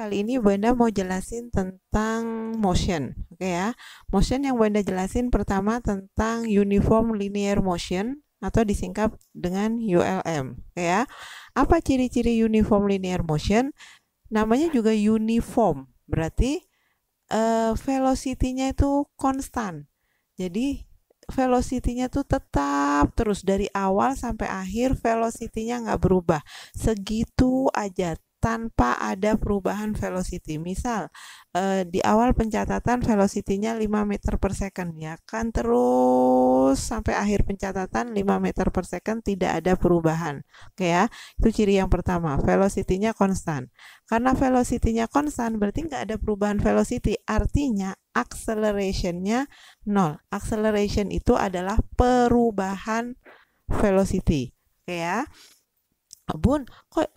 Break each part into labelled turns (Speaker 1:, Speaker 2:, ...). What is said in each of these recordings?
Speaker 1: kali ini Bunda mau jelasin tentang motion. Oke ya. Motion yang Bunda jelasin pertama tentang uniform linear motion atau disingkat dengan ULM. Oke ya. Apa ciri-ciri uniform linear motion? Namanya juga uniform. Berarti velocity-nya itu konstan. Jadi velocity-nya tuh tetap terus dari awal sampai akhir, velocity-nya nggak berubah. Segitu aja tanpa ada perubahan velocity. Misal di awal pencatatan velocity-nya 5 meter per second, ya kan, terus sampai akhir pencatatan 5 meter per second tidak ada perubahan. Oke ya, itu ciri yang pertama, velocity-nya konstan. Karena velocity-nya konstan berarti nggak ada perubahan velocity, artinya acceleration-nya 0. Acceleration itu adalah perubahan velocity. Oke ya. Bun, kok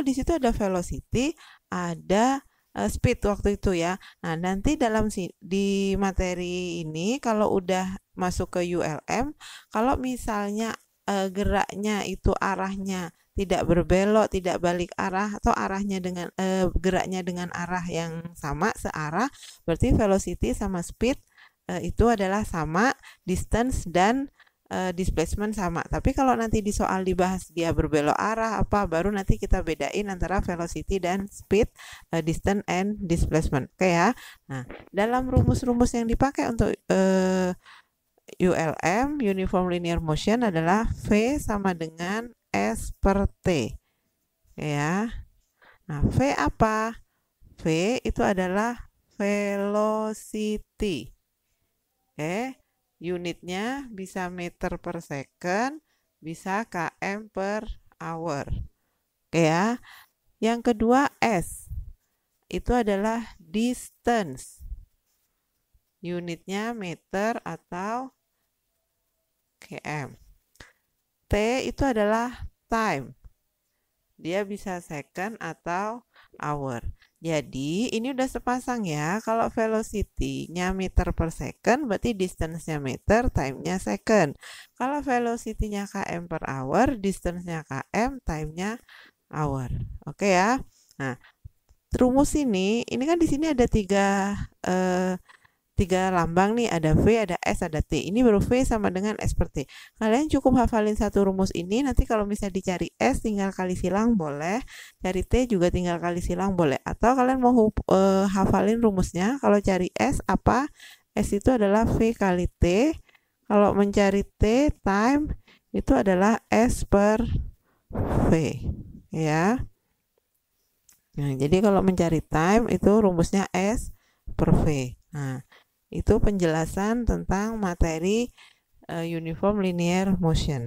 Speaker 1: di situ ada velocity, ada speed waktu itu ya. Nah, nanti di materi ini kalau udah masuk ke ULM, kalau misalnya geraknya itu arahnya tidak berbelok, tidak balik arah, atau arahnya dengan geraknya dengan arah yang sama, searah, berarti velocity sama speed itu adalah sama, distance dan displacement sama. Tapi kalau nanti di soal dibahas dia berbelok arah apa, baru nanti kita bedain antara velocity dan speed, distance and displacement. Oke ya. Nah, dalam rumus-rumus yang dipakai untuk ULM, uniform linear motion, adalah V sama dengan S per T. Oke ya. Nah, V apa? V itu adalah velocity. Oke. Unitnya bisa meter per second, bisa km per hour. Oke ya. Yang kedua S. Itu adalah distance. Unitnya meter atau km. T itu adalah time. Dia bisa second atau hour. Jadi ini udah sepasang ya. Kalau velocity-nya meter per second, berarti distance-nya meter, time-nya second. Kalau velocity-nya km per hour, distance-nya km, time-nya hour. Oke ya. Nah, rumus ini kan di sini ada tiga lambang nih, ada V, ada S, ada T. Ini baru V sama dengan S per T. Kalian cukup hafalin satu rumus ini, nanti kalau misalnya dicari S tinggal kali silang boleh, cari T juga tinggal kali silang boleh. Atau kalian mau hafalin rumusnya, kalau cari S apa? S itu adalah V kali T. Kalau mencari T, time, itu adalah S per V. Ya. Nah, jadi kalau mencari time itu rumusnya S per V. Nah, itu penjelasan tentang materi uniform linear motion.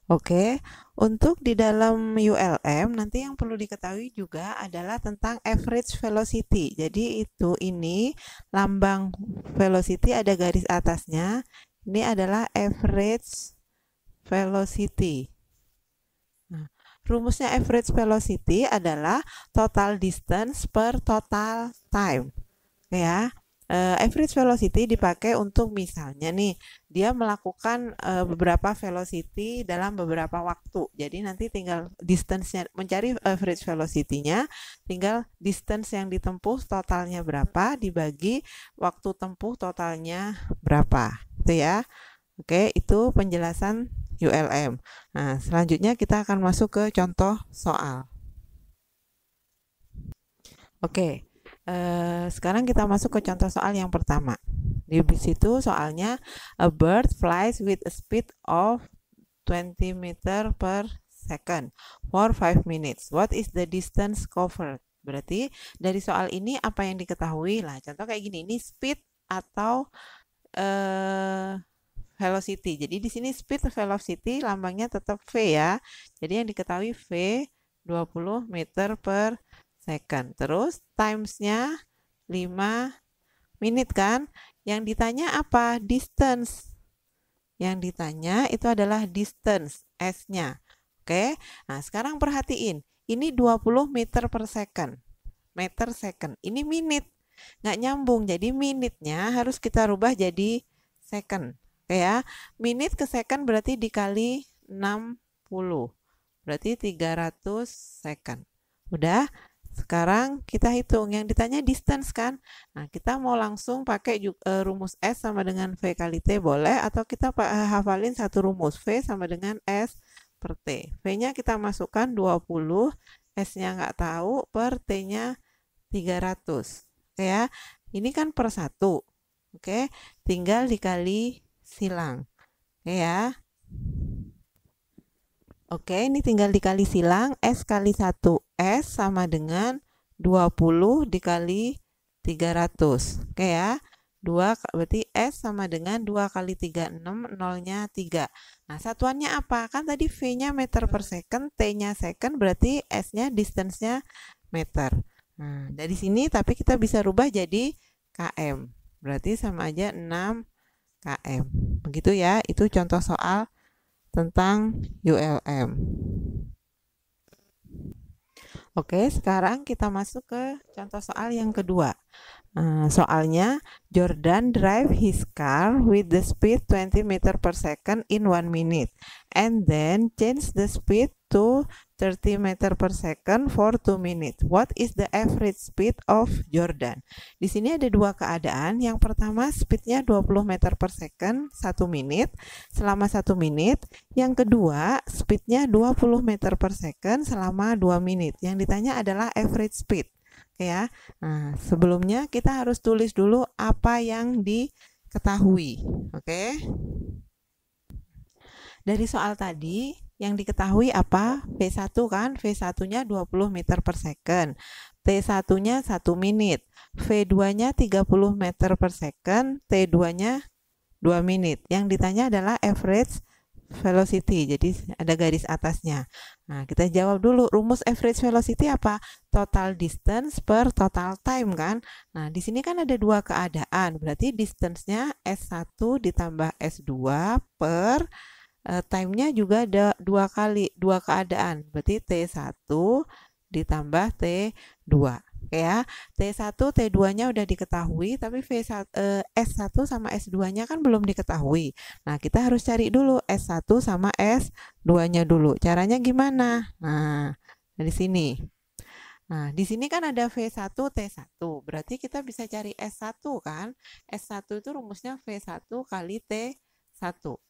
Speaker 1: Oke, untuk di dalam ULM nanti yang perlu diketahui juga adalah tentang average velocity. Jadi ini lambang velocity ada garis atasnya. Ini adalah average velocity. Nah, rumusnya average velocity adalah total distance per total time. Ya, average velocity dipakai untuk misalnya nih dia melakukan beberapa velocity dalam beberapa waktu. Jadi nanti tinggal distance-nya, mencari average velocity-nya, tinggal distance yang ditempuh totalnya berapa dibagi waktu tempuh totalnya berapa. Itu ya. Oke, itu penjelasan ULM. Nah, selanjutnya kita akan masuk ke contoh soal. Oke. Sekarang kita masuk ke contoh soal yang pertama. Di situ soalnya, a bird flies with a speed of 20 meter per second for 5 minutes. What is the distance covered? Berarti dari soal ini apa yang diketahui lah. Contoh kayak gini, ini speed atau velocity. Jadi di sini speed velocity lambangnya tetap V ya. Jadi yang diketahui V 20 meter per second. Terus times-nya 5 menit kan? Yang ditanya apa? Distance. Yang ditanya itu adalah distance, S-nya. Oke. Nah, sekarang perhatiin. Ini 20 meter per second. Meter second. Ini menit. Nggak nyambung. Jadi minitnya harus kita rubah jadi second. Oke ya. Menit ke second berarti dikali 60. Berarti 300 second. Udah. Sekarang kita hitung. Yang ditanya distance kan? Nah, kita mau langsung pakai rumus S sama dengan V kali T boleh, atau kita hafalin satu rumus. V sama dengan S per T. V-nya kita masukkan 20, S-nya nggak tahu, per T-nya 300. Oke ya, ini kan per 1. Oke, tinggal dikali silang. Oke ya. Oke, ini tinggal dikali silang. S kali 1 S sama dengan 20 dikali 300. Oke ya. 2 berarti S sama dengan 2 kali 3, 6, 0-nya 3. Nah, satuannya apa? Kan tadi V-nya meter per second, T-nya second, berarti S-nya distance-nya meter. Nah, dari sini tapi kita bisa rubah jadi km. Berarti sama aja 6 km. Begitu ya, itu contoh soal tentang ULM. Oke, sekarang kita masuk ke contoh soal yang kedua. Soalnya, Jordan drive his car with the speed 20 meter per second in 1 minute and then change the speed to 30 meter per second for 2 minutes. What is the average speed of Jordan? Di sini ada dua keadaan. Yang pertama, speednya 20 meter per second 1 menit selama 1 menit. Yang kedua, speednya 20 meter per second selama 2 menit. Yang ditanya adalah average speed. Oke ya. Nah, sebelumnya kita harus tulis dulu apa yang diketahui. Oke. Dari soal tadi yang diketahui apa? V1 kan, V1-nya 20 meter per second. T1-nya 1 menit. V2-nya 30 meter per second. T2-nya 2 menit. Yang ditanya adalah average velocity, jadi ada garis atasnya. Nah, kita jawab dulu, rumus average velocity apa? Total distance per total time kan? Nah, di sini kan ada dua keadaan, berarti distance-nya S1 ditambah S2 per time-nya juga ada dua keadaan, berarti T1 ditambah T2. Oke ya, T1, T2-nya udah diketahui, tapi S1 sama S2-nya kan belum diketahui. Nah, kita harus cari dulu S1 sama S2-nya dulu. Caranya gimana? Nah, dari sini. Nah, di sini kan ada V1, T1. Berarti kita bisa cari S1 kan? S1 itu rumusnya V1 kali T1.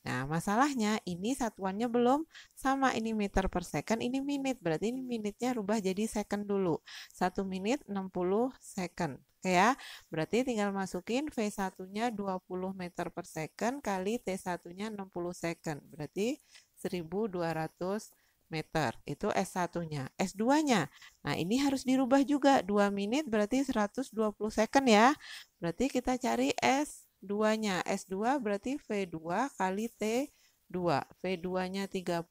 Speaker 1: Nah, masalahnya ini satuannya belum sama, ini meter per second, ini menit. Berarti ini menitnya rubah jadi second dulu. 1 menit 60 second. Oke ya, berarti tinggal masukin V1-nya 20 meter per second kali T1-nya 60 second. Berarti 1200 meter. Itu S1-nya. S2-nya. Nah, ini harus dirubah juga. 2 menit berarti 120 second ya. Berarti kita cari S2-nya. S2 berarti V2 kali T2. V2-nya 30,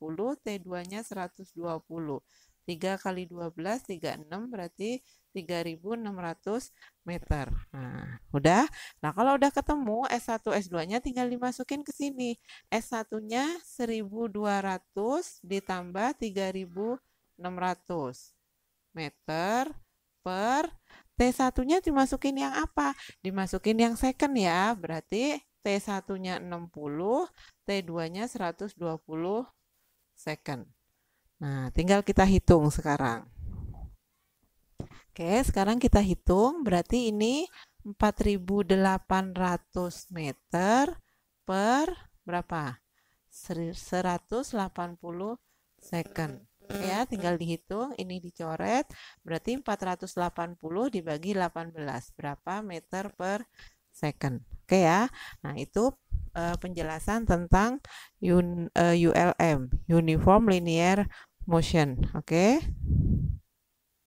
Speaker 1: T2-nya 120. 3 kali 12, 36 berarti 3600 meter. Nah, udah. Nah, kalau udah ketemu S1, S2-nya tinggal dimasukin ke sini. S1-nya 1200 ditambah 3600 meter per T1-nya dimasukin yang apa? Dimasukin yang second ya. Berarti T1-nya 60, T2-nya 120 second. Nah, tinggal kita hitung sekarang. Oke, sekarang kita hitung. Berarti ini 4.800 meter per berapa? 180 second. Ya, tinggal dihitung, ini dicoret, berarti 480 dibagi 18, berapa meter per second. Oke ya, nah itu penjelasan tentang ULM, Uniform Linear Motion. Oke.